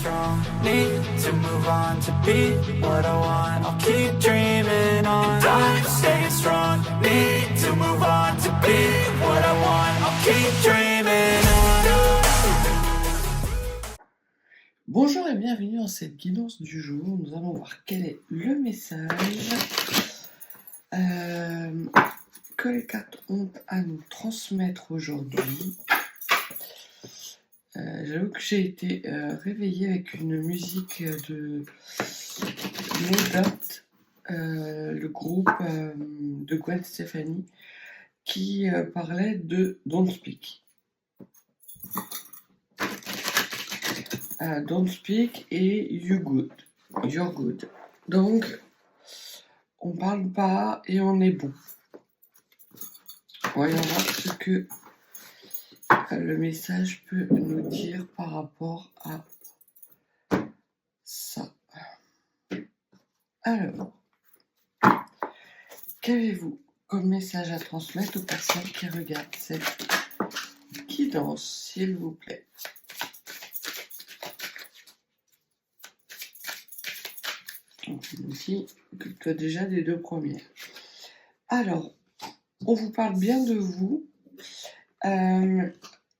strong. Need to move on to be what I want. I'll keep dreaming on. And I'm staying strong. Need to move on to be what I want. I'll keep dreaming on. Bonjour et bienvenue dans cette guidance du jour. Nous allons voir quel est le message que les cartes ont à nous transmettre aujourd'hui. J'avoue que j'ai été réveillée avec une musique de No Doubt, le groupe de Gwen Stefani, qui parlait de Don't Speak. Don't Speak et You're Good. Donc, on parle pas et on est bon. Voyons voir ce que le message peut nous dire par rapport à ça. Alors, qu'avez-vous comme message à transmettre aux personnes qui regardent cette guidance, s'il vous plaît? Donc, il nous dit que tu as déjà des deux premières. Alors, on vous parle bien de vous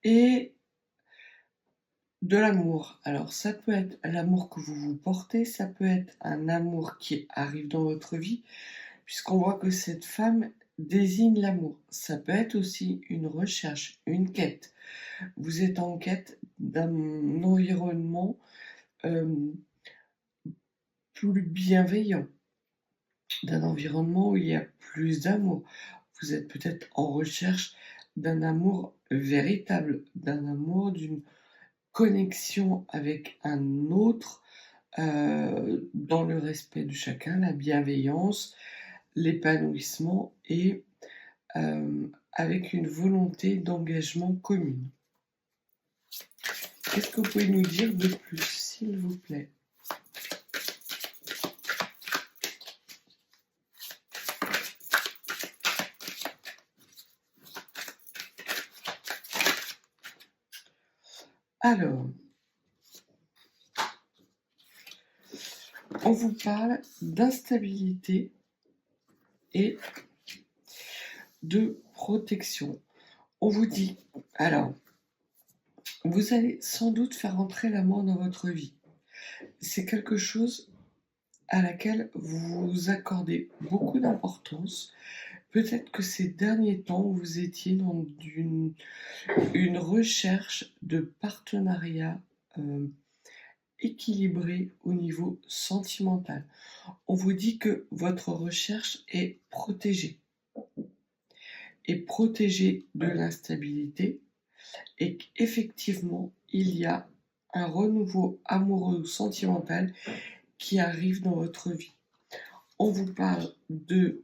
et de l'amour. Alors, ça peut être l'amour que vous vous portez, ça peut être un amour qui arrive dans votre vie, puisqu'on voit que cette femme désigne l'amour. Ça peut être aussi une recherche, une quête. Vous êtes en quête d'un environnement plus bienveillant, d'un environnement où il y a plus d'amour. Vous êtes peut-être en recherche d'un amour véritable, d'un amour, d'une connexion avec un autre, dans le respect de chacun, la bienveillance, l'épanouissement et avec une volonté d'engagement commune. Qu'est-ce que vous pouvez nous dire de plus, s'il vous plaît? Alors, on vous parle d'instabilité et de protection. On vous dit, alors, vous allez sans doute faire entrer l'amour dans votre vie. C'est quelque chose à laquelle vous accordez beaucoup d'importance. Peut-être que ces derniers temps, vous étiez dans une recherche de partenariat équilibré au niveau sentimental. On vous dit que votre recherche est protégée de l'instabilité et qu'effectivement, il y a un renouveau amoureux ou sentimental qui arrive dans votre vie. On vous parle de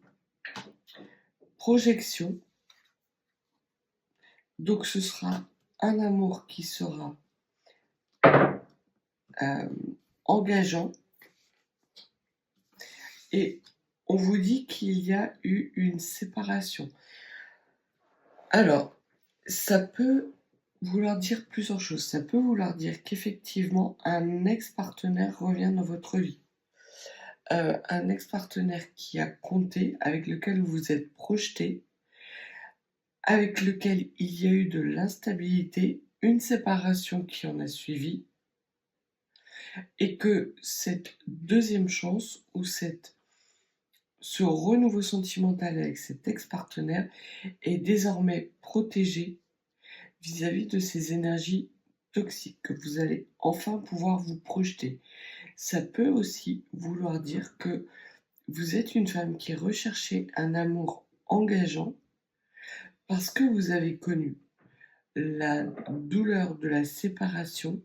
projection, donc ce sera un amour qui sera engageant, et on vous dit qu'il y a eu une séparation. Alors, ça peut vouloir dire plusieurs choses. Ça peut vouloir dire qu'effectivement, un ex-partenaire revient dans votre vie. Un ex-partenaire qui a compté, avec lequel vous vous êtes projeté, avec lequel il y a eu de l'instabilité, une séparation qui en a suivi, et que cette deuxième chance ou ce renouveau sentimental avec cet ex-partenaire est désormais protégé vis-à-vis de ces énergies toxiques, que vous allez enfin pouvoir vous projeter. Ça peut aussi vouloir dire que vous êtes une femme qui recherchait un amour engageant parce que vous avez connu la douleur de la séparation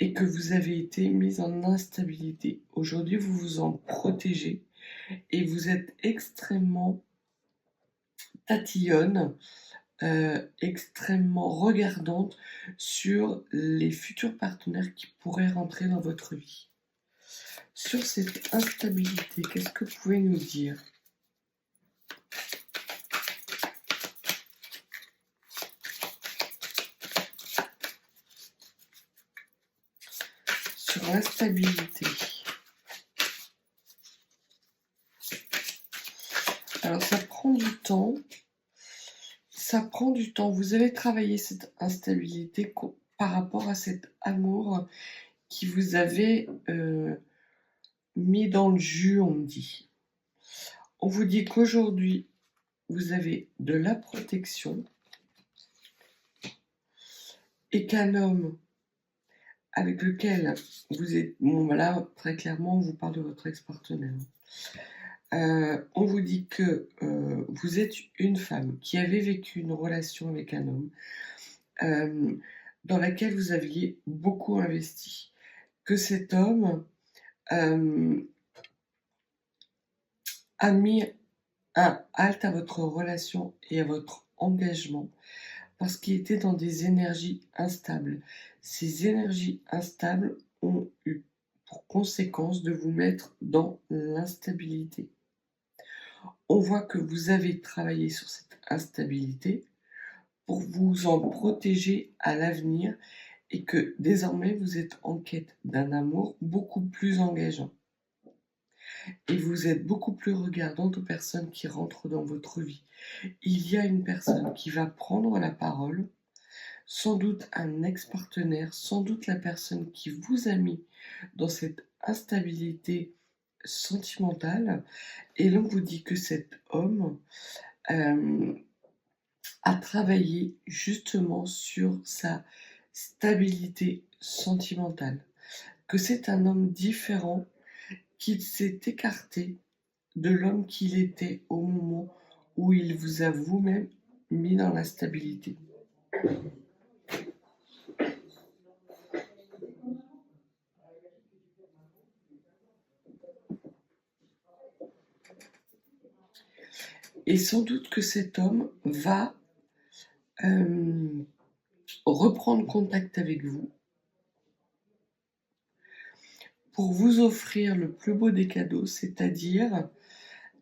et que vous avez été mise en instabilité. Aujourd'hui, vous vous en protégez et vous êtes extrêmement tatillonne, extrêmement regardante sur les futurs partenaires qui pourraient rentrer dans votre vie. Sur cette instabilité, qu'est-ce que vous pouvez nous dire? sur l'instabilité. Alors ça prend du temps. Ça prend du temps. Vous avez travaillé cette instabilité par rapport à cet amour qui vous avait mis dans le jus, on me dit. On vous dit qu'aujourd'hui, vous avez de la protection et qu'un homme avec lequel vous êtes... Bon, voilà, très clairement, on vous parle de votre ex-partenaire. On vous dit que vous êtes une femme qui avait vécu une relation avec un homme dans laquelle vous aviez beaucoup investi. Que cet homme a mis un halte à votre relation et à votre engagement parce qu'il était dans des énergies instables. Ces énergies instables ont eu pour conséquence de vous mettre dans l'instabilité. On voit que vous avez travaillé sur cette instabilité pour vous en protéger à l'avenir et que désormais vous êtes en quête d'un amour beaucoup plus engageant. Et vous êtes beaucoup plus regardante aux personnes qui rentrent dans votre vie. Il y a une personne qui va prendre la parole, sans doute un ex-partenaire, sans doute la personne qui vous a mis dans cette instabilité sentimentale. Et l'on vous dit que cet homme a travaillé justement sur sa stabilité sentimentale. Que c'est un homme différent, qu'il s'est écarté de l'homme qu'il était au moment où il vous a vous-même mis dans la stabilité. Et sans doute que cet homme va reprendre contact avec vous pour vous offrir le plus beau des cadeaux, c'est-à-dire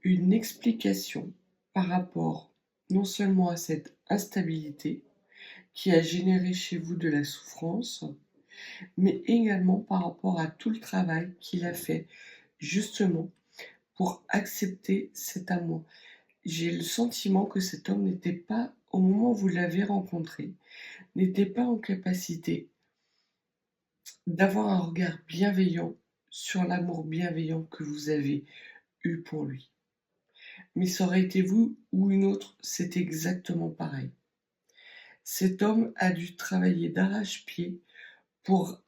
une explication par rapport non seulement à cette instabilité qui a généré chez vous de la souffrance, mais également par rapport à tout le travail qu'il a fait justement pour accepter cet amour. J'ai le sentiment que cet homme n'était pas, au moment où vous l'avez rencontré, n'était pas en capacité d'avoir un regard bienveillant sur l'amour bienveillant que vous avez eu pour lui. Mais ça aurait été vous ou une autre, c'est exactement pareil. Cet homme a dû travailler d'arrache-pied pour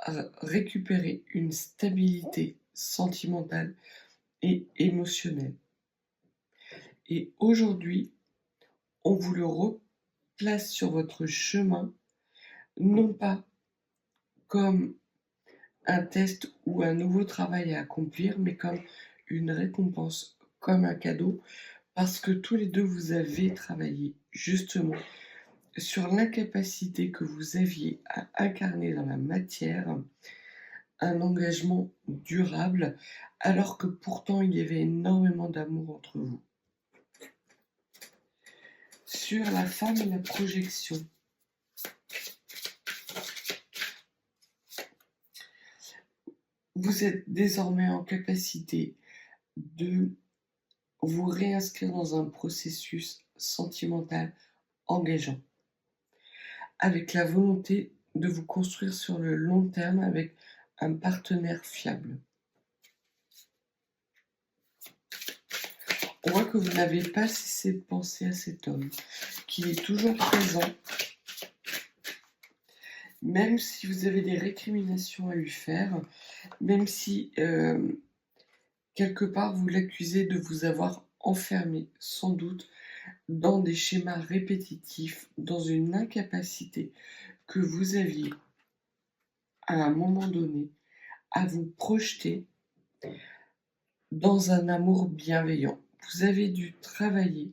récupérer une stabilité sentimentale et émotionnelle. Et aujourd'hui, on vous le replace sur votre chemin, non pas comme un test ou un nouveau travail à accomplir, mais comme une récompense, comme un cadeau, parce que tous les deux vous avez travaillé justement sur l'incapacité que vous aviez à incarner dans la matière un engagement durable, alors que pourtant il y avait énormément d'amour entre vous. Sur la femme et la projection. Vous êtes désormais en capacité de vous réinscrire dans un processus sentimental engageant, avec la volonté de vous construire sur le long terme avec un partenaire fiable. On voit que vous n'avez pas cessé de penser à cet homme, qu'il est toujours présent, même si vous avez des récriminations à lui faire, même si quelque part vous l'accusez de vous avoir enfermé, sans doute, dans des schémas répétitifs, dans une incapacité que vous aviez à un moment donné à vous projeter dans un amour bienveillant. Vous avez dû travailler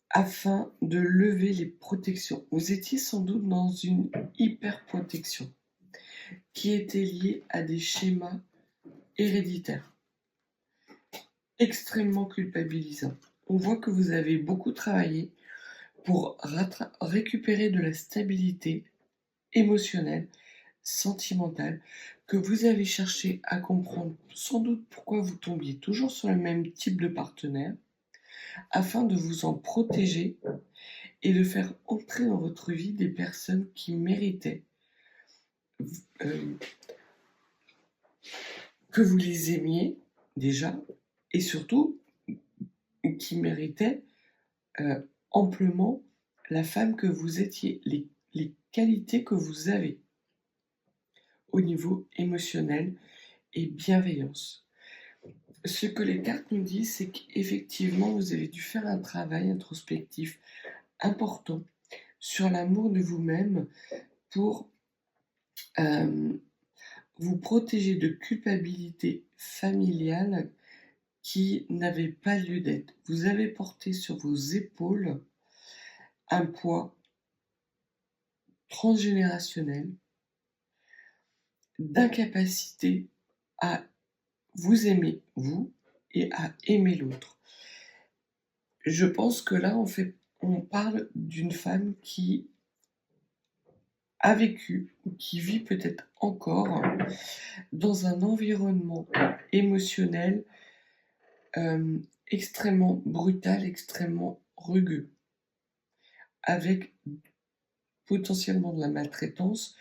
afin de lever les protections. Vous étiez sans doute dans une hyper-protection qui était liée à des schémas héréditaires, extrêmement culpabilisants. On voit que vous avez beaucoup travaillé pour récupérer de la stabilité émotionnelle, sentimentale, que vous avez cherché à comprendre sans doute pourquoi vous tombiez toujours sur le même type de partenaire, afin de vous en protéger et de faire entrer dans votre vie des personnes qui méritaient euh, que vous les aimiez déjà, et surtout qui méritaient amplement la femme que vous étiez, les qualités que vous avez au niveau émotionnel et bienveillance. Ce que les cartes nous disent, c'est qu'effectivement, vous avez dû faire un travail introspectif important sur l'amour de vous-même pour vous protéger de culpabilité familiale qui n'avait pas lieu d'être. Vous avez porté sur vos épaules un poids transgénérationnel d'incapacité à vous aimer, vous, et à aimer l'autre. Je pense que là, on parle d'une femme qui a vécu ou qui vit peut-être encore dans un environnement émotionnel extrêmement brutal, extrêmement rugueux, avec potentiellement de la maltraitance,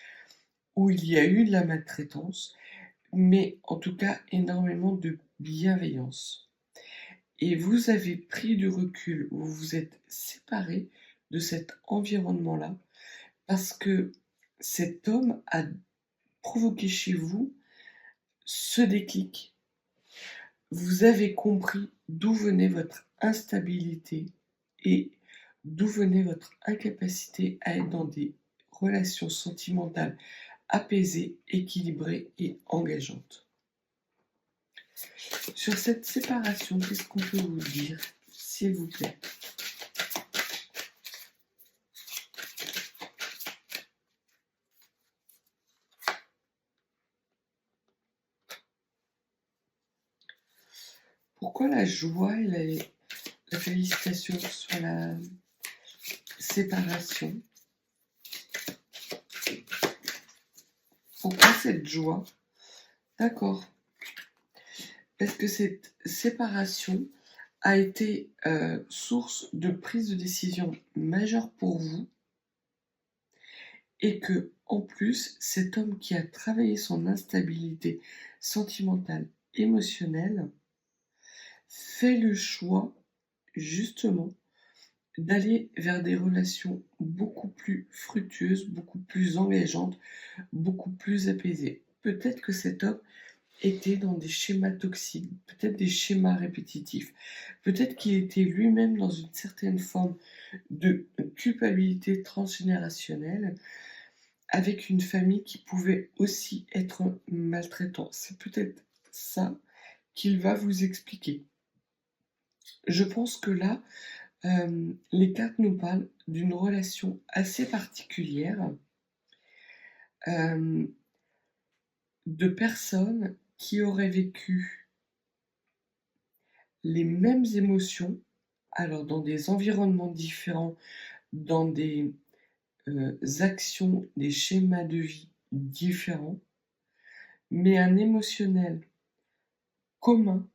où il y a eu de la maltraitance, mais en tout cas énormément de bienveillance. Et vous avez pris du recul, vous vous êtes séparés de cet environnement-là, parce que cet homme a provoqué chez vous ce déclic. Vous avez compris d'où venait votre instabilité et d'où venait votre incapacité à être dans des relations sentimentales apaisées, équilibrées et engageantes. Sur cette séparation, qu'est-ce qu'on peut vous dire, s'il vous plaît? Pourquoi la joie et la félicitation sur la séparation? Pourquoi cette joie? D'accord. Est-ce que cette séparation a été source de prise de décision majeure pour vous et que, en plus, cet homme qui a travaillé son instabilité sentimentale, émotionnelle, fait le choix, justement, d'aller vers des relations beaucoup plus fructueuses, beaucoup plus engageantes, beaucoup plus apaisées. Peut-être que cet homme était dans des schémas toxiques, peut-être des schémas répétitifs, peut-être qu'il était lui-même dans une certaine forme de culpabilité transgénérationnelle, avec une famille qui pouvait aussi être maltraitante. C'est peut-être ça qu'il va vous expliquer. Je pense que là, les cartes nous parlent d'une relation assez particulière de personnes qui auraient vécu les mêmes émotions, alors dans des environnements différents, dans des actions, des schémas de vie différents, mais un émotionnel commun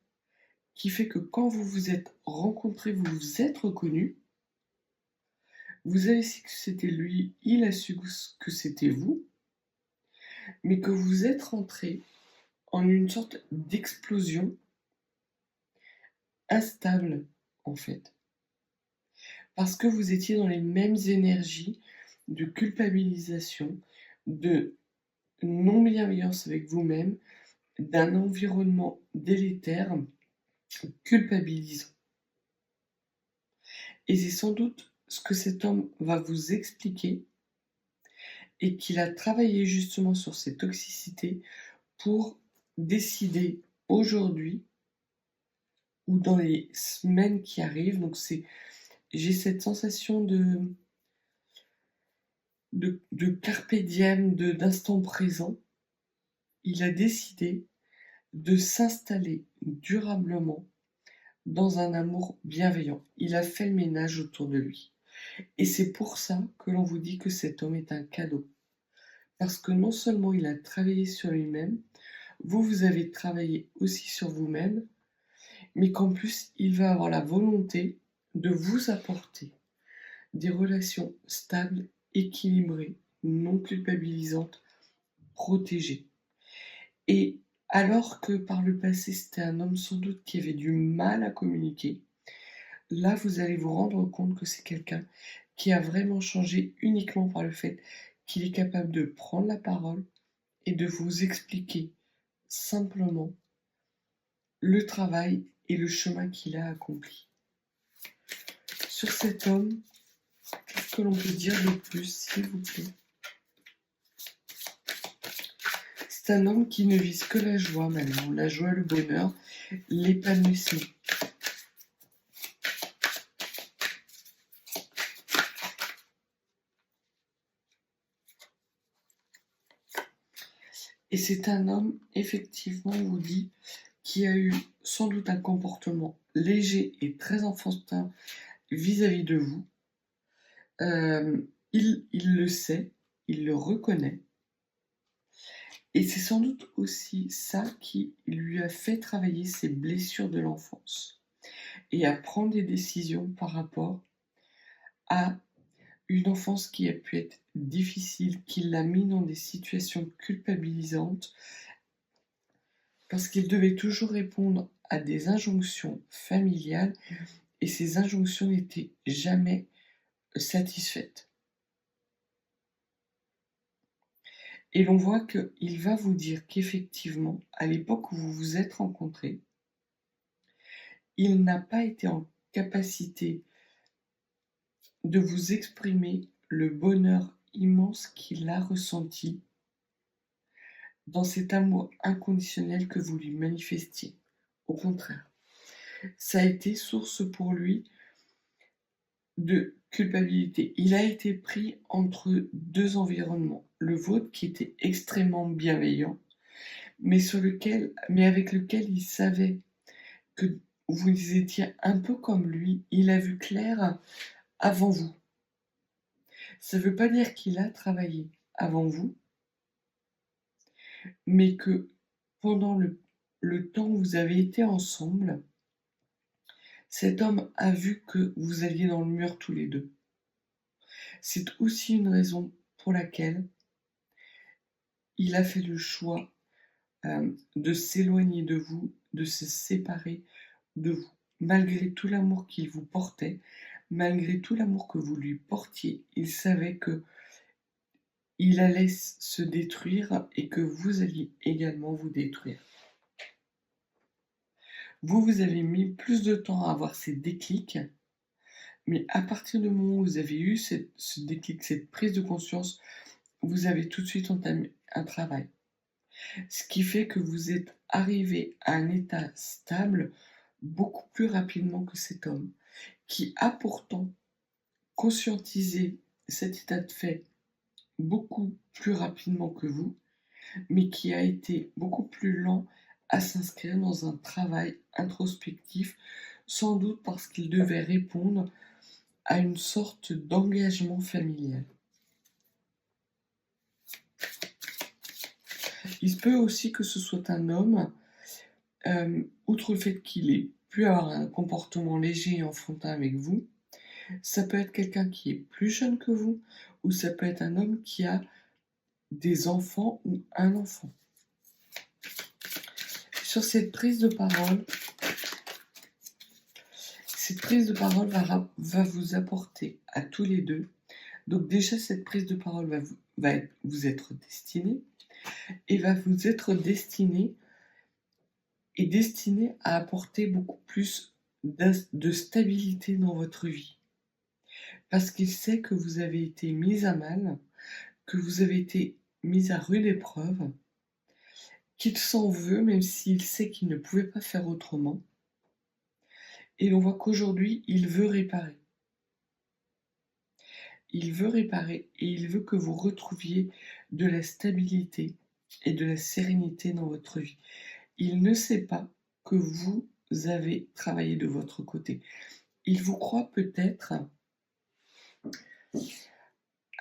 qui fait que quand vous vous êtes rencontrés, vous vous êtes reconnus, vous avez su que c'était lui, il a su que c'était vous, mais que vous êtes rentrés en une sorte d'explosion instable, en fait. Parce que vous étiez dans les mêmes énergies de culpabilisation, de non-bienveillance avec vous-même, d'un environnement délétère, culpabilisant. Et c'est sans doute ce que cet homme va vous expliquer et qu'il a travaillé justement sur ces toxicités pour décider aujourd'hui ou dans les semaines qui arrivent. Donc j'ai cette sensation de carpe diem, d'instant présent. Il a décidé de s'installer durablement dans un amour bienveillant. Il a fait le ménage autour de lui. Et c'est pour ça que l'on vous dit que cet homme est un cadeau. parce que non seulement il a travaillé sur lui-même, vous, vous avez travaillé aussi sur vous-même, mais qu'en plus, il va avoir la volonté de vous apporter des relations stables, équilibrées, non culpabilisantes, protégées. Et alors que par le passé, c'était un homme sans doute qui avait du mal à communiquer, là, vous allez vous rendre compte que c'est quelqu'un qui a vraiment changé uniquement par le fait qu'il est capable de prendre la parole et de vous expliquer simplement le travail et le chemin qu'il a accompli. Sur cet homme, qu'est-ce que l'on peut dire de plus, s'il vous plaît? C'est un homme qui ne vise que la joie maintenant, la joie, le bonheur, l'épanouissement. Et c'est un homme, effectivement, on vous dit, qui a eu sans doute un comportement léger et très enfantin vis-à-vis de vous. Il le sait, il le reconnaît. Et c'est sans doute aussi ça qui lui a fait travailler ses blessures de l'enfance et à prendre des décisions par rapport à une enfance qui a pu être difficile, qui l'a mis dans des situations culpabilisantes parce qu'il devait toujours répondre à des injonctions familiales et ces injonctions n'étaient jamais satisfaites. Et l'on voit qu'il va vous dire qu'effectivement, à l'époque où vous vous êtes rencontrés, il n'a pas été en capacité de vous exprimer le bonheur immense qu'il a ressenti dans cet amour inconditionnel que vous lui manifestiez. Au contraire, ça a été source pour lui de culpabilité. Il a été pris entre deux environnements. Le vôtre qui était extrêmement bienveillant, mais avec lequel il savait que vous étiez un peu comme lui. Il a vu clair avant vous. Ça ne veut pas dire qu'il a travaillé avant vous, mais que pendant le temps où vous avez été ensemble, cet homme a vu que vous alliez dans le mur tous les deux. C'est aussi une raison pour laquelle il a fait le choix de s'éloigner de vous, de se séparer de vous. Malgré tout l'amour qu'il vous portait, malgré tout l'amour que vous lui portiez, il savait que il allait se détruire et que vous alliez également vous détruire. Vous avez mis plus de temps à avoir ces déclics, mais à partir du moment où vous avez eu ce déclic, cette prise de conscience, vous avez tout de suite entamé un travail. Ce qui fait que vous êtes arrivé à un état stable beaucoup plus rapidement que cet homme, qui a pourtant conscientisé cet état de fait beaucoup plus rapidement que vous, mais qui a été beaucoup plus lent à s'inscrire dans un travail introspectif, sans doute parce qu'il devait répondre à une sorte d'engagement familial. Il se peut aussi que ce soit un homme, outre le fait qu'il ait pu avoir un comportement léger et enfantin avec vous, ça peut être quelqu'un qui est plus jeune que vous, ou ça peut être un homme qui a des enfants ou un enfant. Sur cette prise de parole va vous apporter à tous les deux. Donc déjà, cette prise de parole va vous être destinée et va vous être destinée à apporter beaucoup plus de stabilité dans votre vie. Parce qu'il sait que vous avez été mise à mal, que vous avez été mise à rude épreuve, qu'il s'en veut même s'il sait qu'il ne pouvait pas faire autrement. Et l'on voit qu'aujourd'hui, il veut réparer. Il veut réparer et il veut que vous retrouviez de la stabilité et de la sérénité dans votre vie. Il ne sait pas que vous avez travaillé de votre côté. Il vous croit peut-être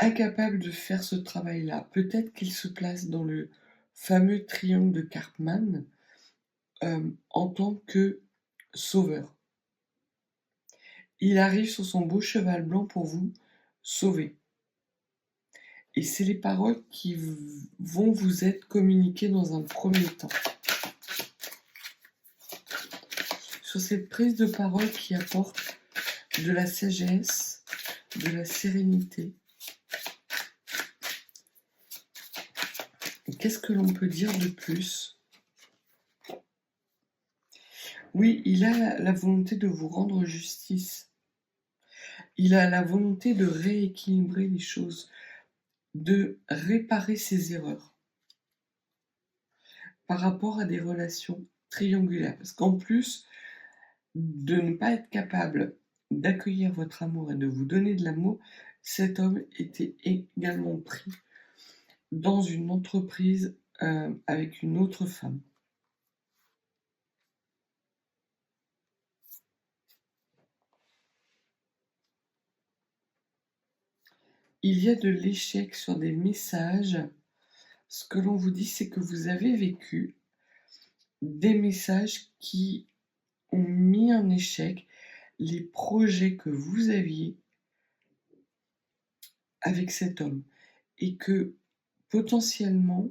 incapable de faire ce travail-là. Peut-être qu'il se place dans le fameux triangle de Karpman en tant que sauveur. Il arrive sur son beau cheval blanc pour vous sauver. Et c'est les paroles qui vont vous être communiquées dans un premier temps. Sur cette prise de parole qui apporte de la sagesse, de la sérénité. Et qu'est-ce que l'on peut dire de plus? Oui, il a la volonté de vous rendre justice. Il a la volonté de rééquilibrer les choses, de réparer ses erreurs par rapport à des relations triangulaires. Parce qu'en plus de ne pas être capable d'accueillir votre amour et de vous donner de l'amour, cet homme était également pris dans une entreprise avec une autre femme. Il y a de l'échec sur des messages. Ce que l'on vous dit, c'est que vous avez vécu des messages qui ont mis en échec les projets que vous aviez avec cet homme et que potentiellement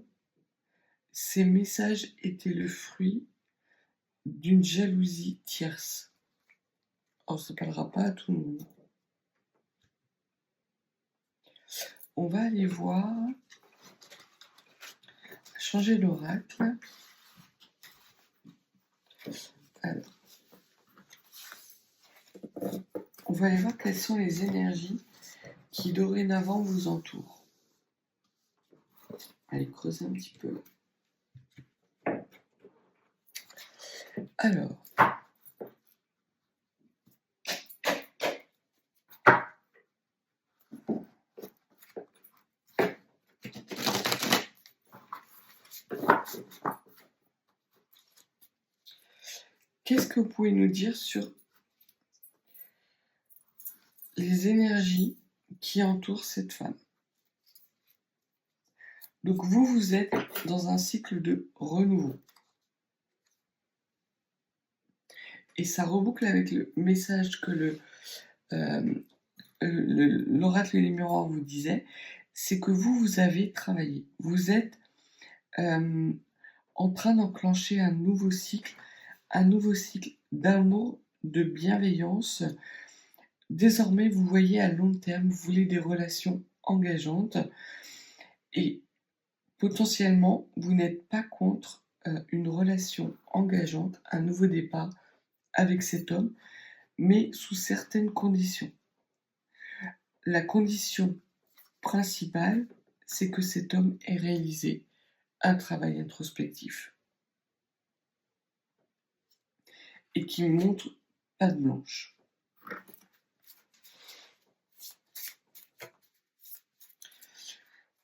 ces messages étaient le fruit d'une jalousie tierce. Alors ça ne parlera pas à tout le monde. On va aller voir, changer l'oracle. Alors, on va aller voir quelles sont les énergies qui dorénavant vous entourent. Allez, creuser un petit peu. Alors, qu'est-ce que vous pouvez nous dire sur les énergies qui entourent cette femme? Donc vous êtes dans un cycle de renouveau. Et ça reboucle avec le message que l'oracle des miroirs vous disait, c'est que vous avez travaillé. Vous êtes en train d'enclencher un nouveau cycle d'amour, de bienveillance. Désormais, vous voyez à long terme, vous voulez des relations engageantes et potentiellement, vous n'êtes pas contre une relation engageante, un nouveau départ avec cet homme, mais sous certaines conditions. La condition principale, c'est que cet homme ait réalisé un travail introspectif et qui montre patte blanche.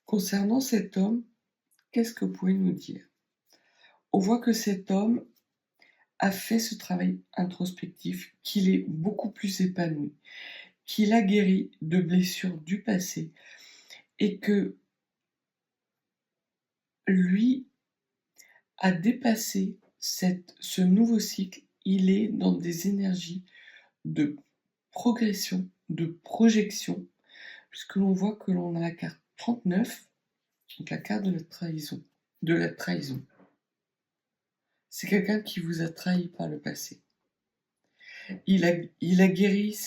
Concernant cet homme, qu'est-ce que vous pouvez nous dire? On voit que cet homme a fait ce travail introspectif, qu'il est beaucoup plus épanoui, qu'il a guéri de blessures du passé et que lui a dépassé ce nouveau cycle. Il est dans des énergies de progression, de projection, puisque l'on voit que l'on a la carte 39, donc la carte de la trahison. C'est quelqu'un qui vous a trahi par le passé. Il a guéri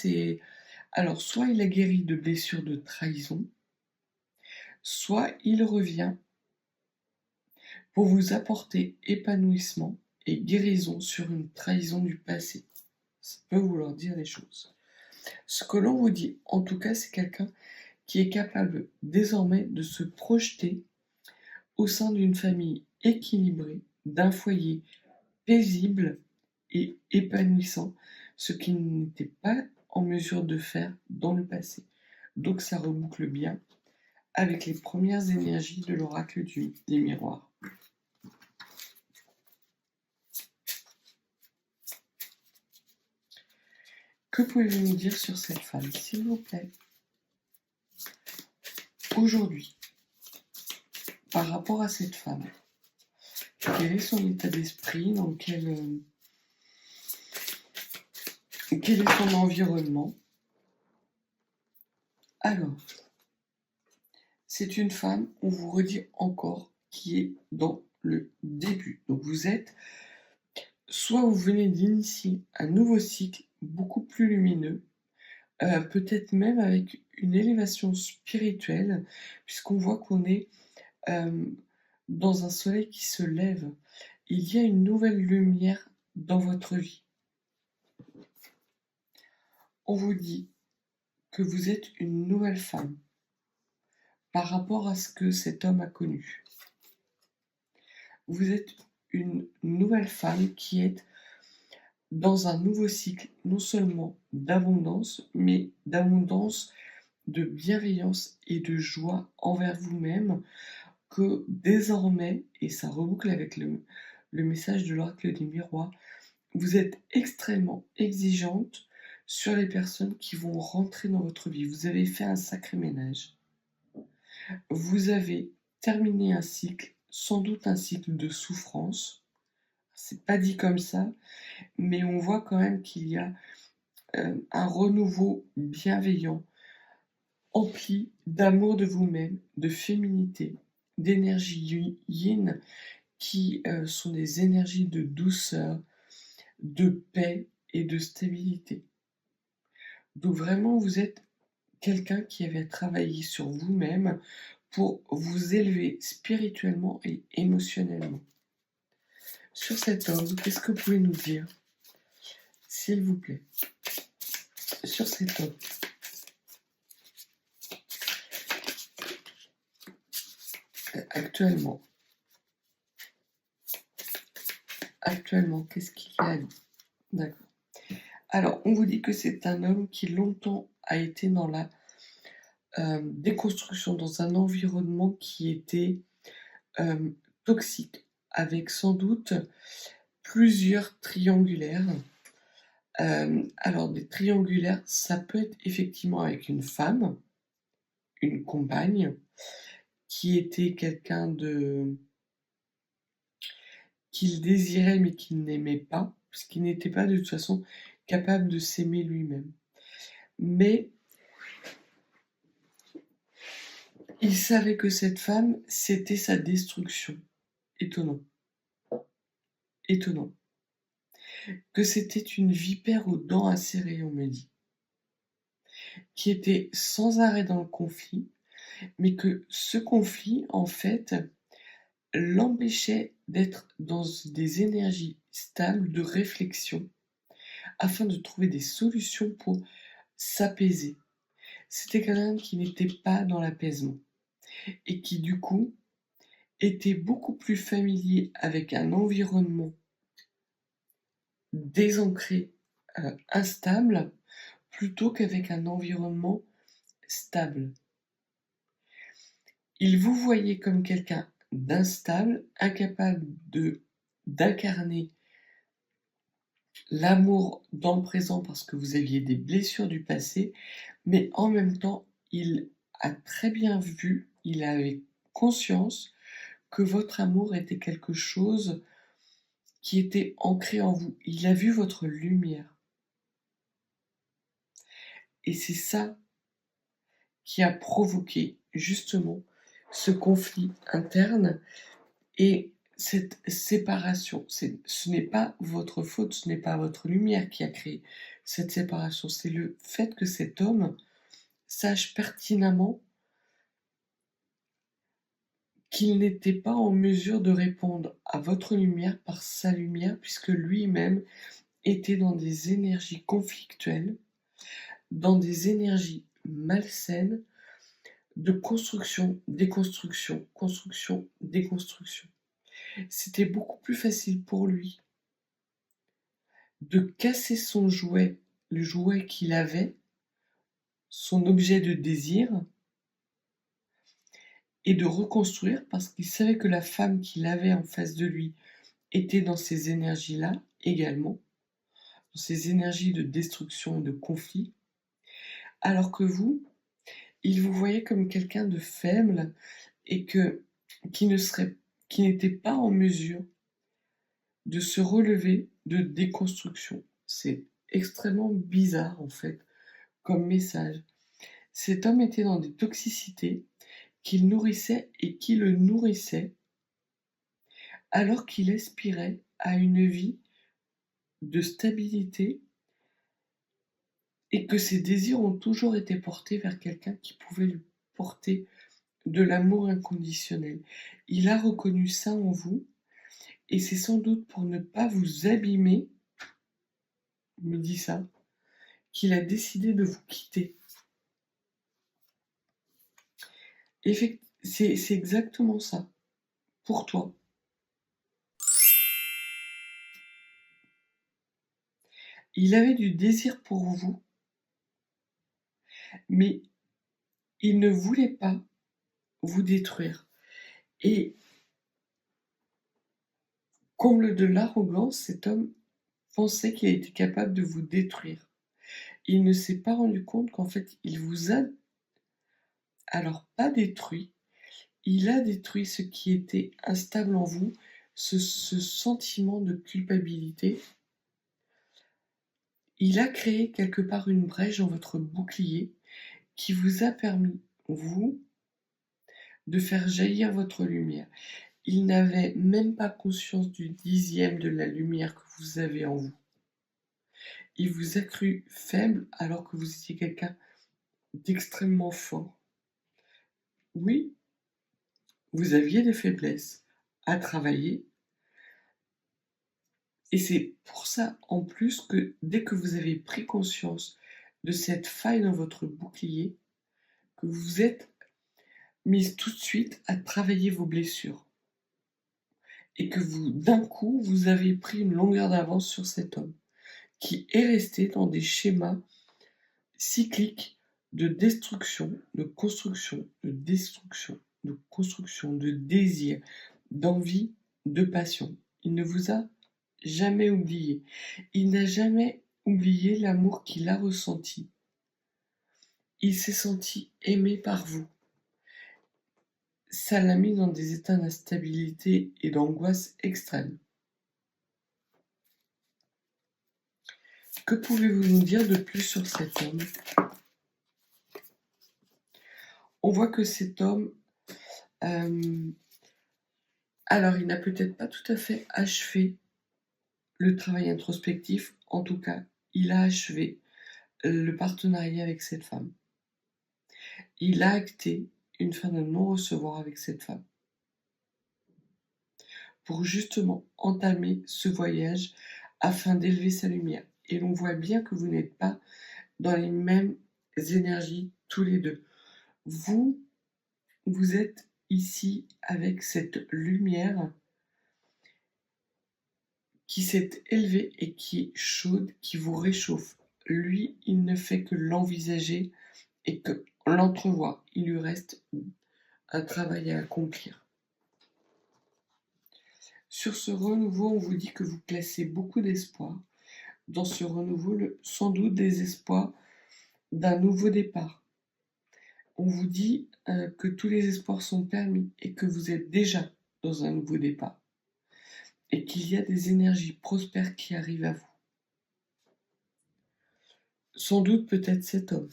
Alors, soit il a guéri de blessures de trahison, soit il revient pour vous apporter épanouissement et guérison sur une trahison du passé. Ça peut vouloir dire des choses. Ce que l'on vous dit, en tout cas, c'est quelqu'un qui est capable désormais de se projeter au sein d'une famille équilibrée, d'un foyer paisible et épanouissant, ce qu'il n'était pas en mesure de faire dans le passé. Donc ça reboucle bien avec les premières énergies de l'oracle des miroirs. Que pouvez-vous nous dire sur cette femme, s'il vous plaît? aujourd'hui, par rapport à cette femme, quel est son état d'esprit, quel est son environnement? Alors, c'est une femme, on vous redit encore, qui est dans le début. Donc vous êtes, soit vous venez d'initier un nouveau cycle beaucoup plus lumineux, peut-être même avec une élévation spirituelle, puisqu'on voit qu'on est dans un soleil qui se lève. Il y a une nouvelle lumière dans votre vie. On vous dit que vous êtes une nouvelle femme par rapport à ce que cet homme a connu. Vous êtes une nouvelle femme qui est dans un nouveau cycle, non seulement d'abondance, mais d'abondance, de bienveillance et de joie envers vous-même, que désormais, et ça reboucle avec le message de l'oracle des miroirs, vous êtes extrêmement exigeante sur les personnes qui vont rentrer dans votre vie. Vous avez fait un sacré ménage. Vous avez terminé un cycle, sans doute un cycle de souffrance. C'est pas dit comme ça, mais on voit quand même qu'il y a un renouveau bienveillant, empli d'amour de vous-même, de féminité, d'énergie yin, qui sont des énergies de douceur, de paix et de stabilité. Donc vraiment, vous êtes quelqu'un qui avait travaillé sur vous-même pour vous élever spirituellement et émotionnellement. Sur cet homme, qu'est-ce que vous pouvez nous dire, s'il vous plaît, sur cet homme? Actuellement, qu'est-ce qu'il y a à dire? D'accord. Alors, on vous dit que c'est un homme qui longtemps a été dans la déconstruction, dans un environnement qui était toxique, avec sans doute plusieurs triangulaires. Alors, des triangulaires, ça peut être effectivement avec une femme, une compagne, qui était quelqu'un qu'il désirait mais qu'il n'aimait pas, puisqu'il n'était pas de toute façon capable de s'aimer lui-même. Mais il savait que cette femme, c'était sa destruction. Étonnant. Étonnant. Que c'était une vipère aux dents acérées, on me dit. Qui était sans arrêt dans le conflit, mais que ce conflit, en fait, l'empêchait d'être dans des énergies stables de réflexion afin de trouver des solutions pour s'apaiser. C'était quelqu'un qui n'était pas dans l'apaisement et qui, du coup, était beaucoup plus familier avec un environnement désancré, instable, plutôt qu'avec un environnement stable. Il vous voyait comme quelqu'un d'instable, incapable d'incarner l'amour dans le présent parce que vous aviez des blessures du passé, mais en même temps, il a très bien vu, il avait conscience que votre amour était quelque chose qui était ancré en vous. Il a vu votre lumière. Et c'est ça qui a provoqué justement ce conflit interne et cette séparation. Ce n'est pas votre faute, ce n'est pas votre lumière qui a créé cette séparation. C'est le fait que cet homme sache pertinemment qu'il n'était pas en mesure de répondre à votre lumière par sa lumière, puisque lui-même était dans des énergies conflictuelles, dans des énergies malsaines, de construction, déconstruction, construction, déconstruction. C'était beaucoup plus facile pour lui de casser son jouet, le jouet qu'il avait, son objet de désir, et de reconstruire parce qu'il savait que la femme qu'il avait en face de lui était dans ces énergies-là également, dans ces énergies de destruction et de conflit, alors que vous, Il vous voyait comme quelqu'un de faible et qui ne serait qui n'était pas en mesure de se relever de déconstruction. C'est extrêmement bizarre, en fait, comme message. Cet homme était dans des toxicités qu'il nourrissait et qui le nourrissaient, alors qu'il aspirait à une vie de stabilité et que ses désirs ont toujours été portés vers quelqu'un qui pouvait lui porter de l'amour inconditionnel. Il a reconnu ça en vous et c'est sans doute pour ne pas vous abîmer, il me dit ça, qu'il a décidé de vous quitter. C'est exactement ça, pour toi. Il avait du désir pour vous, mais il ne voulait pas vous détruire. Et comble de l'arrogance, cet homme pensait qu'il était capable de vous détruire. Il ne s'est pas rendu compte qu'en fait, il vous a alors pas détruit, il a détruit ce qui était instable en vous, ce sentiment de culpabilité. Il a créé quelque part une brèche dans votre bouclier qui vous a permis, vous, de faire jaillir votre lumière. Il n'avait même pas conscience du 10e de la lumière que vous avez en vous. Il vous a cru faible alors que vous étiez quelqu'un d'extrêmement fort. Oui, vous aviez des faiblesses à travailler. Et c'est pour ça, en plus, que dès que vous avez pris conscience de cette faille dans votre bouclier, que vous vous êtes mise tout de suite à travailler vos blessures. Et que vous, d'un coup, vous avez pris une longueur d'avance sur cet homme, qui est resté dans des schémas cycliques de destruction, de construction, de destruction, de construction, de désir, d'envie, de passion. Il ne vous a jamais oublié. Il n'a jamais oublié l'amour qu'il a ressenti. Il s'est senti aimé par vous. Ça l'a mis dans des états d'instabilité et d'angoisse extrême. Que pouvez-vous nous dire de plus sur cet homme? On voit que cet homme, alors il n'a peut-être pas tout à fait achevé le travail introspectif, en tout cas, il a achevé le partenariat avec cette femme. Il a acté une fin de non-recevoir avec cette femme pour justement entamer ce voyage afin d'élever sa lumière. Et l'on voit bien que vous n'êtes pas dans les mêmes énergies tous les deux. Vous êtes ici avec cette lumière qui s'est élevée et qui est chaude, qui vous réchauffe. Lui, il ne fait que l'envisager et que l'entrevoir. Il lui reste un travail à accomplir. Sur ce renouveau, on vous dit que vous placez beaucoup d'espoir dans ce renouveau, sans doute des espoirs d'un nouveau départ. On vous dit que tous les espoirs sont permis et que vous êtes déjà dans un nouveau départ et qu'il y a des énergies prospères qui arrivent à vous. Sans doute peut-être cet homme.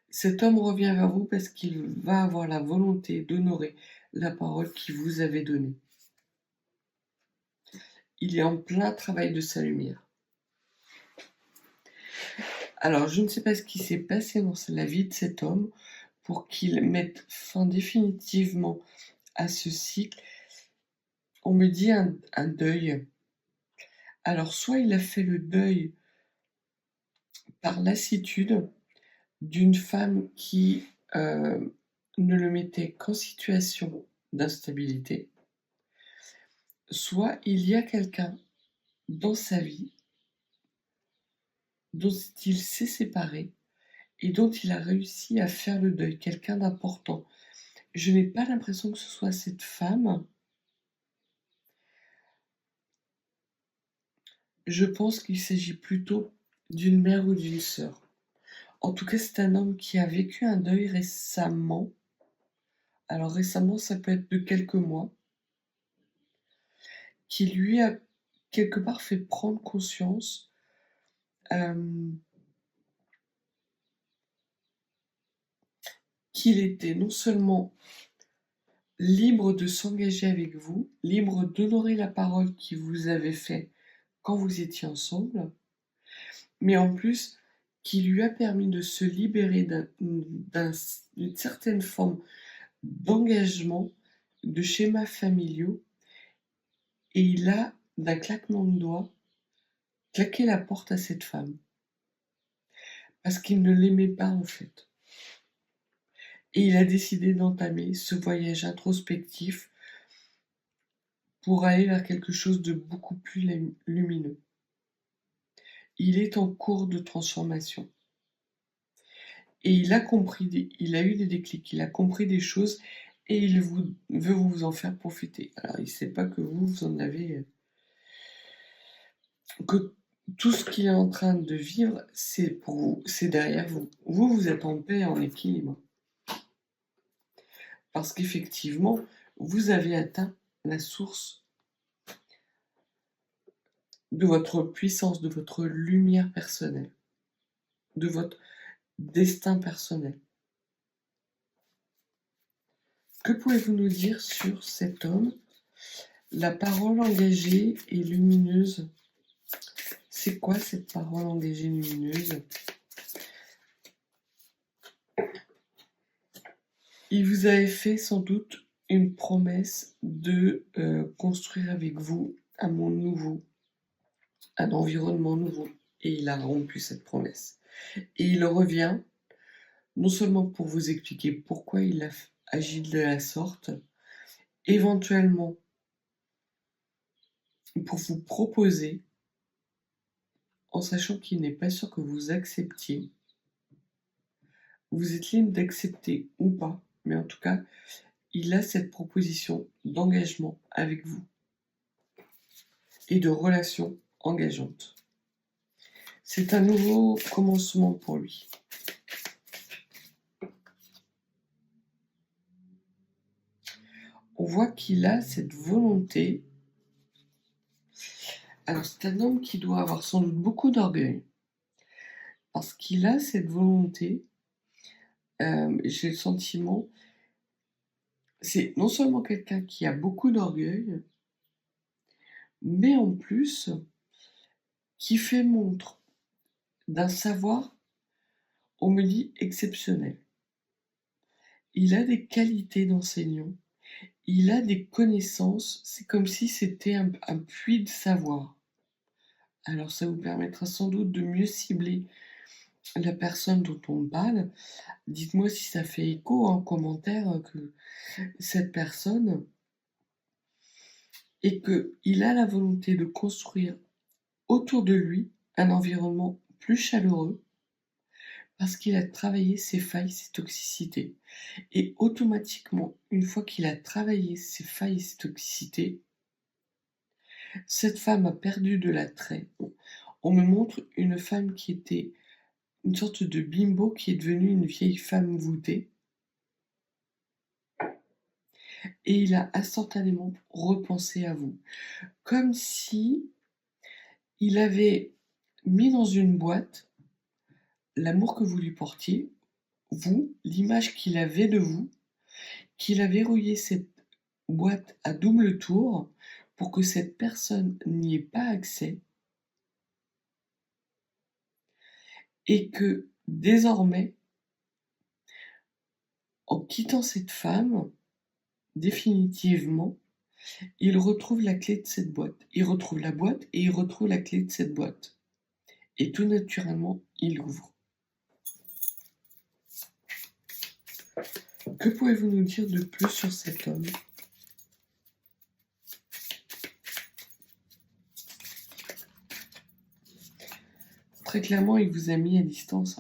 Cet homme revient vers vous parce qu'il va avoir la volonté d'honorer la parole qu'il vous avait donnée. Il est en plein travail de sa lumière. Alors, je ne sais pas ce qui s'est passé dans la vie de cet homme pour qu'il mette fin définitivement à ce cycle. On me dit un deuil. Alors, soit il a fait le deuil par lassitude d'une femme qui ne le mettait qu'en situation d'instabilité, soit il y a quelqu'un dans sa vie dont il s'est séparé et dont il a réussi à faire le deuil, quelqu'un d'important. Je n'ai pas l'impression que ce soit cette femme. Je pense qu'il s'agit plutôt d'une mère ou d'une sœur. En tout cas, c'est un homme qui a vécu un deuil récemment. Alors récemment, ça peut être de quelques mois, qui lui a quelque part fait prendre conscience qu'il était non seulement libre de s'engager avec vous, libre d'honorer la parole qu'il vous avait faite quand vous étiez ensemble, mais en plus qui lui a permis de se libérer d'une certaine forme d'engagement, de schémas familiaux, et il a, d'un claquement de doigts, claqué la porte à cette femme, parce qu'il ne l'aimait pas en fait. Et il a décidé d'entamer ce voyage introspectif pour aller vers quelque chose de beaucoup plus lumineux. Il est en cours de transformation. Et il a compris, il a eu des déclics, il a compris des choses et il veut vous en faire profiter. Alors il ne sait pas que vous en avez... que tout ce qu'il est en train de vivre, c'est pour vous, c'est derrière vous. Vous êtes en paix, en équilibre. Parce qu'effectivement, vous avez atteint la source de votre puissance, de votre lumière personnelle, de votre destin personnel. Que pouvez-vous nous dire sur cet homme? La parole engagée et lumineuse. C'est quoi cette parole engagée et lumineuse? Il vous avait fait sans doute une promesse de construire avec vous un monde nouveau, un environnement nouveau. Et il a rompu cette promesse. Et il revient, non seulement pour vous expliquer pourquoi il a agi de la sorte, éventuellement pour vous proposer, en sachant qu'il n'est pas sûr que vous acceptiez, vous êtes libre d'accepter ou pas, mais en tout cas, il a cette proposition d'engagement avec vous et de relations engageantes. C'est un nouveau commencement pour lui. On voit qu'il a cette volonté. Alors c'est un homme qui doit avoir sans doute beaucoup d'orgueil, parce qu'il a cette volonté, j'ai le sentiment, c'est non seulement quelqu'un qui a beaucoup d'orgueil, mais en plus qui fait montre d'un savoir, on me dit, exceptionnel. Il a des qualités d'enseignant, il a des connaissances, c'est comme si c'était un puits de savoir. Alors ça vous permettra sans doute de mieux cibler la personne dont on parle. Dites-moi si ça fait écho en commentaire que cette personne, et qu'il a la volonté de construire autour de lui un environnement plus chaleureux, parce qu'il a travaillé ses failles, ses toxicités. Et automatiquement, une fois qu'il a travaillé ses failles, ses toxicités, cette femme a perdu de l'attrait. On me montre une femme qui était une sorte de bimbo qui est devenue une vieille femme voûtée. Et il a instantanément repensé à vous. Comme si il avait mis dans une boîte l'amour que vous lui portiez, vous, l'image qu'il avait de vous, qu'il a verrouillé cette boîte à double tour pour que cette personne n'y ait pas accès, et que désormais, en quittant cette femme, définitivement, il retrouve la clé de cette boîte. Il retrouve la boîte et il retrouve la clé de cette boîte. Et tout naturellement, il ouvre. Que pouvez-vous nous dire de plus sur cet homme? Très clairement, il vous a mis à distance.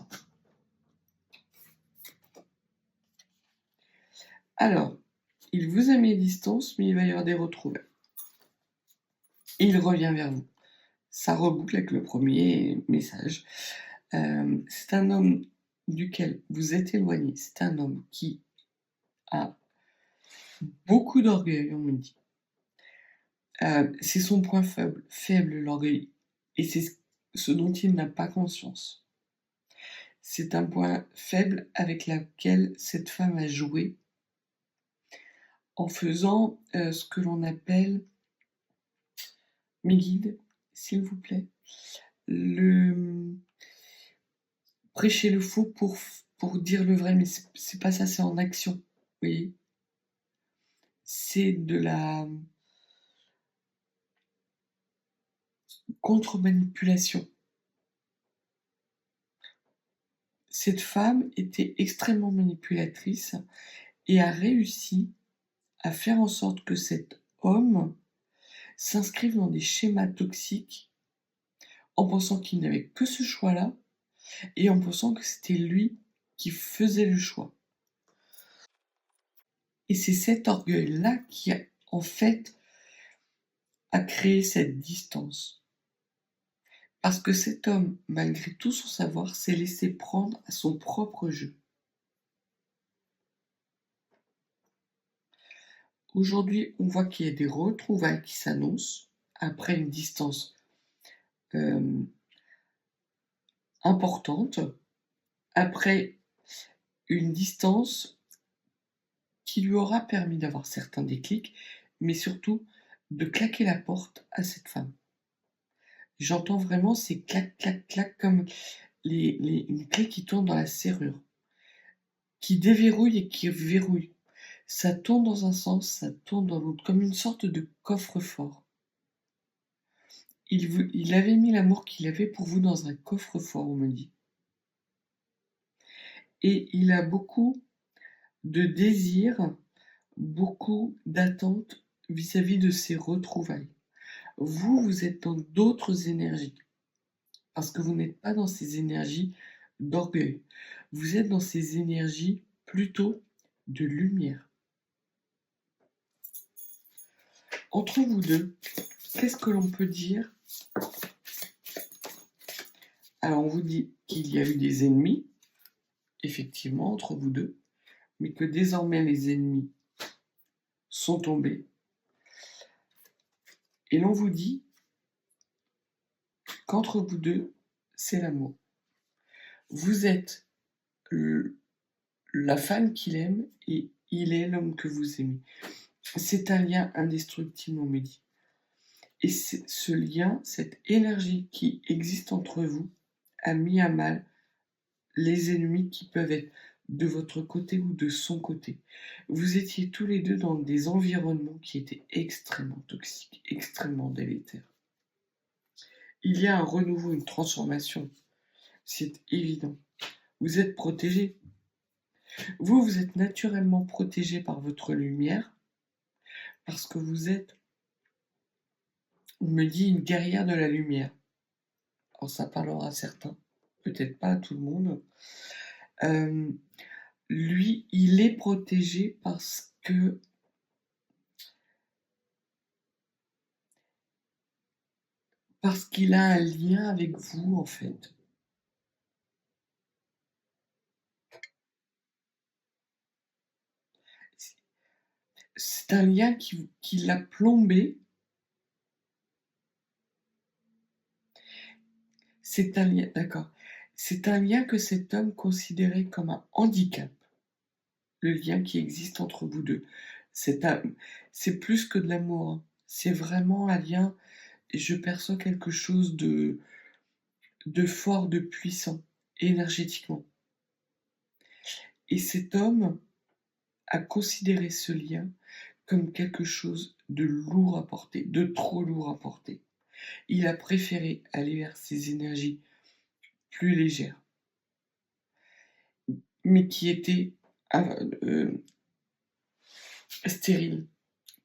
Alors, il vous a mis à distance, mais il va y avoir des retrouvailles. Et il revient vers vous. Ça reboucle avec le premier message. C'est un homme duquel vous êtes éloigné. C'est un homme qui a beaucoup d'orgueil, on me dit. C'est son point faible, l'orgueil, et c'est ce dont il n'a pas conscience. C'est un point faible avec lequel cette femme a joué en faisant, ce que l'on appelle, mes guides, s'il vous plaît, le prêcher le faux pour dire le vrai, mais c'est pas ça, c'est en action, vous voyez? C'est de la contre-manipulation. Cette femme était extrêmement manipulatrice et a réussi à faire en sorte que cet homme s'inscrive dans des schémas toxiques en pensant qu'il n'avait que ce choix-là et en pensant que c'était lui qui faisait le choix. Et c'est cet orgueil-là qui a, en fait, a créé cette distance. Parce que cet homme, malgré tout son savoir, s'est laissé prendre à son propre jeu. Aujourd'hui, on voit qu'il y a des retrouvailles qui s'annoncent après une distance importante, après une distance qui lui aura permis d'avoir certains déclics, mais surtout de claquer la porte à cette femme. J'entends vraiment ces clac, clac, clac comme une clé qui tourne dans la serrure, qui déverrouille et qui verrouille. Ça tourne dans un sens, ça tourne dans l'autre, comme une sorte de coffre-fort. Il avait mis l'amour qu'il avait pour vous dans un coffre-fort, on me dit. Et il a beaucoup de désirs, beaucoup d'attentes vis-à-vis de ses retrouvailles. Vous, vous êtes dans d'autres énergies, parce que vous n'êtes pas dans ces énergies d'orgueil. Vous êtes dans ces énergies plutôt de lumière. Entre vous deux, qu'est-ce que l'on peut dire? Alors, on vous dit qu'il y a eu des ennemis, effectivement, entre vous deux, mais que désormais les ennemis sont tombés. Et l'on vous dit qu'entre vous deux, c'est l'amour. Vous êtes la femme qu'il aime et il est l'homme que vous aimez. C'est un lien indestructible, on me dit. Et ce lien, cette énergie qui existe entre vous, a mis à mal les ennemis qui peuvent être de votre côté ou de son côté. Vous étiez tous les deux dans des environnements qui étaient extrêmement toxiques, extrêmement délétères. Il y a un renouveau, une transformation, c'est évident. Vous êtes protégés. Vous, vous êtes naturellement protégés par votre lumière, parce que vous êtes, on me dit, une guerrière de la lumière. Alors ça parlera à certains, peut-être pas à tout le monde. Lui, il est protégé parce qu'il a un lien avec vous, en fait. C'est un lien qui l'a plombé. C'est un lien, d'accord. C'est un lien que cet homme considérait comme un handicap, le lien qui existe entre vous deux. C'est plus que de l'amour, hein. C'est vraiment un lien, et je perçois quelque chose de fort, de puissant, énergétiquement. Et cet homme a considéré ce lien comme quelque chose de lourd à porter, de trop lourd à porter. Il a préféré aller vers ces énergies plus légères, mais qui étaient stériles,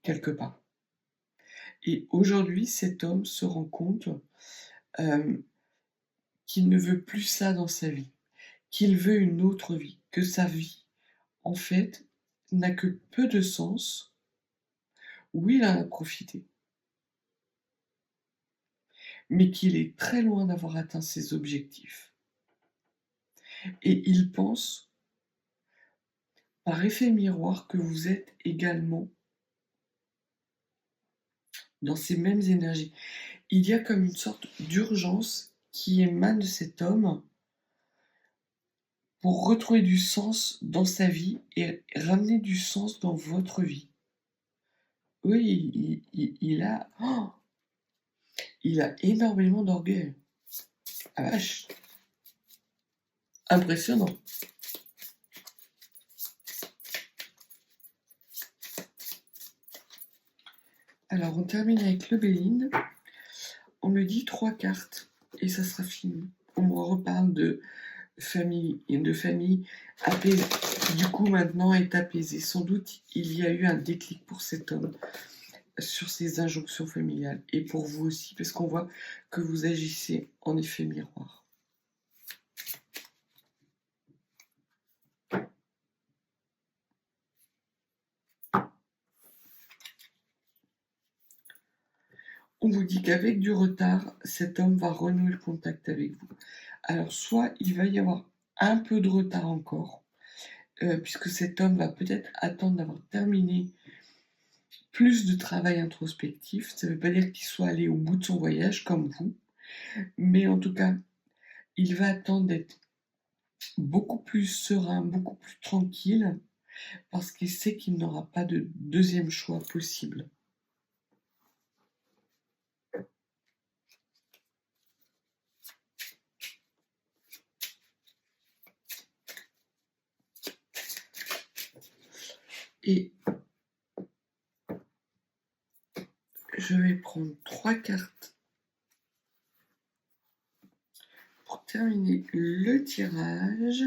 quelque part. Et aujourd'hui, cet homme se rend compte qu'il ne veut plus ça dans sa vie, qu'il veut une autre vie, que sa vie, en fait, n'a que peu de sens. Oui, il en a profité. mais qu'il est très loin d'avoir atteint ses objectifs. Et il pense, par effet miroir, que vous êtes également dans ces mêmes énergies. Il y a comme une sorte d'urgence qui émane de cet homme pour retrouver du sens dans sa vie et ramener du sens dans votre vie. Oui, il a énormément d'orgueil. Ah vache, impressionnant. Alors, on termine avec le Béline. On me dit 3 cartes et ça sera fini. On me reparle de famille et de famille apaisée. Du coup, maintenant est apaisée. Sans doute, il y a eu un déclic pour cet homme sur ses injonctions familiales et pour vous aussi, parce qu'on voit que vous agissez en effet miroir. On vous dit qu'avec du retard, cet homme va renouer le contact avec vous. Alors, soit il va y avoir un peu de retard encore, puisque cet homme va peut-être attendre d'avoir terminé plus de travail introspectif. Ça ne veut pas dire qu'il soit allé au bout de son voyage comme vous, mais en tout cas, il va attendre d'être beaucoup plus serein, beaucoup plus tranquille, parce qu'il sait qu'il n'aura pas de deuxième choix possible. Et je vais prendre 3 cartes pour terminer le tirage.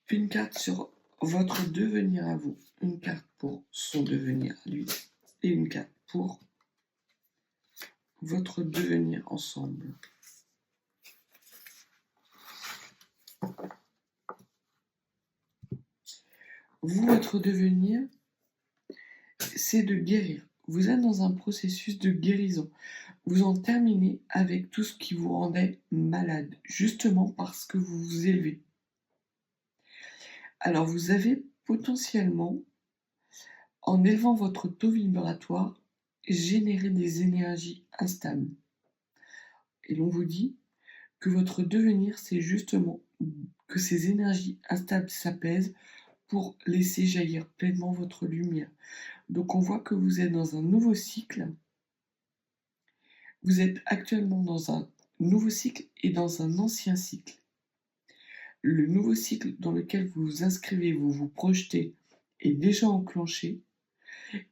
Une carte sur votre devenir à vous, une carte pour son devenir à lui, et une carte pour votre devenir ensemble. Vous, votre devenir, c'est de guérir. Vous êtes dans un processus de guérison. Vous en terminez avec tout ce qui vous rendait malade, justement parce que vous vous élevez. Alors vous avez potentiellement, en élevant votre taux vibratoire, généré des énergies instables. Et l'on vous dit que votre devenir, c'est justement que ces énergies instables s'apaisent pour laisser jaillir pleinement votre lumière. Donc on voit que vous êtes dans un nouveau cycle. Vous êtes actuellement dans un nouveau cycle et dans un ancien cycle. Le nouveau cycle dans lequel vous vous inscrivez, vous vous projetez, est déjà enclenché.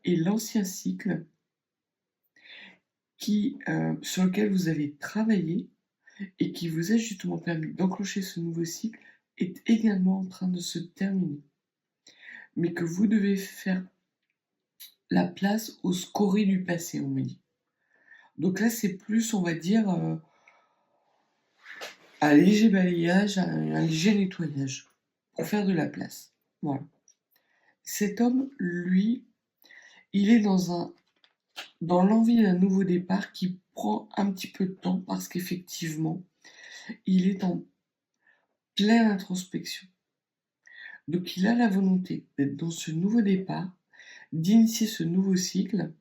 Et l'ancien cycle sur lequel vous avez travaillé et qui vous a justement permis d'enclencher ce nouveau cycle est également en train de se terminer. Mais que vous devez faire la place aux scories du passé, on me dit. Donc là, c'est plus, on va dire, un léger balayage, un léger nettoyage pour faire de la place. Voilà. Cet homme, lui, il est dans l'envie d'un nouveau départ qui prend un petit peu de temps parce qu'effectivement, il est en pleine introspection. Donc il a la volonté d'être dans ce nouveau départ, d'initier ce nouveau cycle,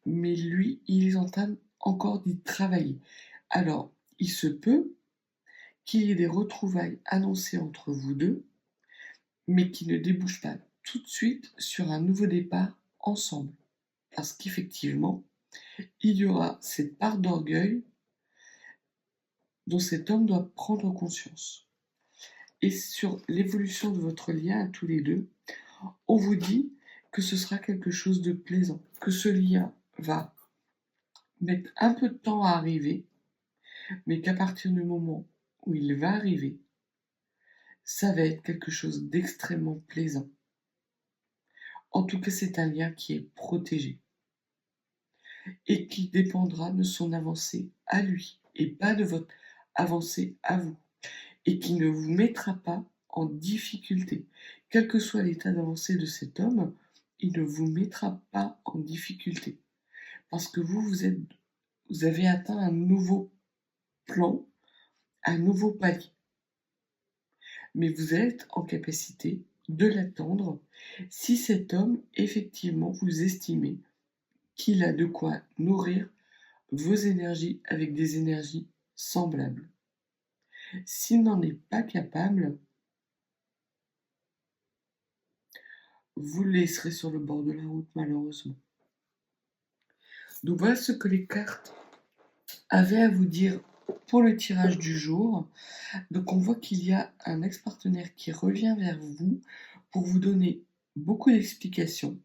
mais lui, il est en train encore d'y travailler. Alors, il se peut qu'il y ait des retrouvailles annoncées entre vous deux, mais qui ne débouchent pas tout de suite sur un nouveau départ ensemble. Parce qu'effectivement, il y aura cette part d'orgueil dont cet homme doit prendre conscience. Et sur l'évolution de votre lien à tous les deux, on vous dit que ce sera quelque chose de plaisant, que ce lien va mettre un peu de temps à arriver, mais qu'à partir du moment où il va arriver, ça va être quelque chose d'extrêmement plaisant. En tout cas, c'est un lien qui est protégé et qui dépendra de son avancée à lui et pas de votre avancée à vous, et qui ne vous mettra pas en difficulté. Quel que soit l'état d'avancée de cet homme, il ne vous mettra pas en difficulté parce que vous avez atteint un nouveau plan, un nouveau palier. Mais vous êtes en capacité de l'attendre si cet homme, effectivement, vous estimez qu'il a de quoi nourrir vos énergies avec des énergies semblables. S'il n'en est pas capable, vous le laisserez sur le bord de la route, malheureusement. Donc voilà ce que les cartes avaient à vous dire pour le tirage du jour. Donc on voit qu'il y a un ex-partenaire qui revient vers vous pour vous donner beaucoup d'explications,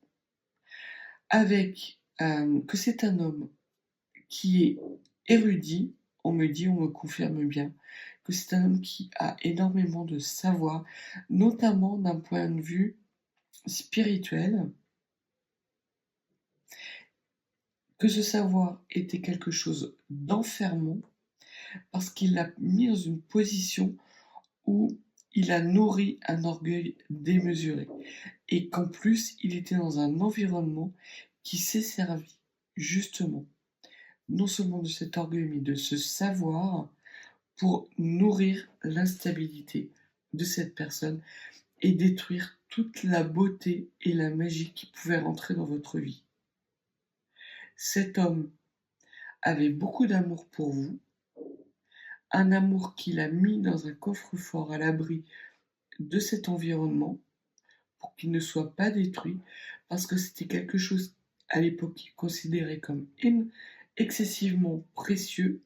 avec que c'est un homme qui est érudit, on me confirme bien, que c'est un homme qui a énormément de savoir, notamment d'un point de vue spirituel, que ce savoir était quelque chose d'enfermant parce qu'il l'a mis dans une position où il a nourri un orgueil démesuré et qu'en plus il était dans un environnement qui s'est servi justement non seulement de cet orgueil mais de ce savoir pour nourrir l'instabilité de cette personne et détruire toute la beauté et la magie qui pouvait rentrer dans votre vie. Cet homme avait beaucoup d'amour pour vous, un amour qu'il a mis dans un coffre-fort à l'abri de cet environnement pour qu'il ne soit pas détruit, parce que c'était quelque chose à l'époque qu'il considérait comme excessivement précieux.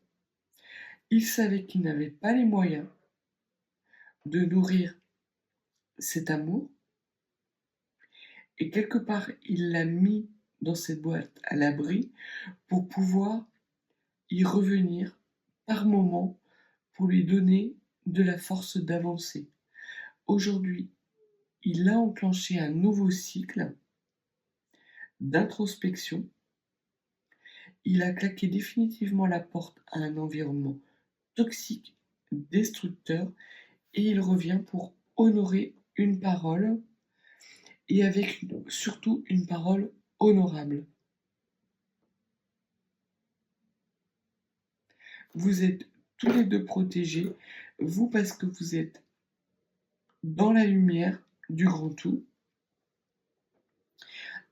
Il savait qu'il n'avait pas les moyens de nourrir cet amour, et quelque part il l'a mis dans cette boîte à l'abri pour pouvoir y revenir par moment pour lui donner de la force d'avancer. Aujourd'hui, il a enclenché un nouveau cycle d'introspection. Il a claqué définitivement la porte à un environnement toxique, destructeur, et il revient pour honorer une parole, et avec surtout une parole honorable. Vous êtes tous les deux protégés, vous parce que vous êtes dans la lumière du grand tout,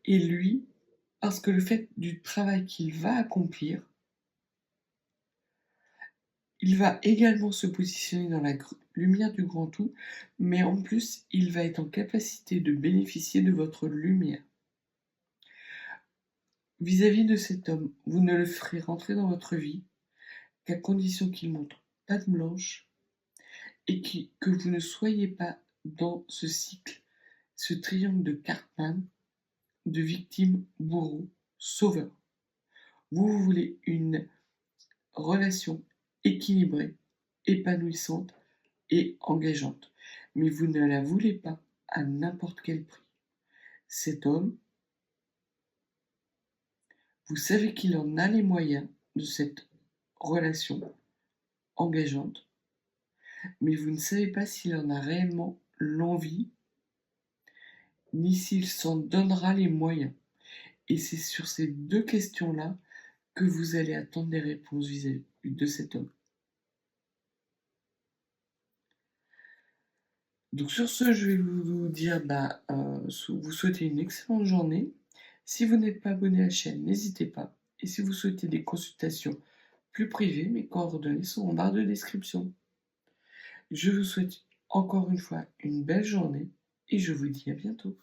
et lui parce que le fait du travail qu'il va accomplir, il va également se positionner dans la lumière du grand tout, mais en plus, il va être en capacité de bénéficier de votre lumière. Vis-à-vis de cet homme, vous ne le ferez rentrer dans votre vie qu'à condition qu'il montre patte blanche et que vous ne soyez pas dans ce cycle, ce triangle de Cartman, de victime, bourreau, sauveur. Vous voulez une relation équilibrée, épanouissante et engageante, mais vous ne la voulez pas à n'importe quel prix. Cet homme, vous savez qu'il en a les moyens de cette relation engageante, mais vous ne savez pas s'il en a réellement l'envie, ni s'il s'en donnera les moyens. Et c'est sur ces deux questions-là que vous allez attendre des réponses vis-à-vis de cet homme. Donc sur ce, je vais vous dire, vous souhaitez une excellente journée. Si vous n'êtes pas abonné à la chaîne, n'hésitez pas. Et si vous souhaitez des consultations plus privées, mes coordonnées sont en barre de description. Je vous souhaite encore une fois une belle journée et je vous dis à bientôt.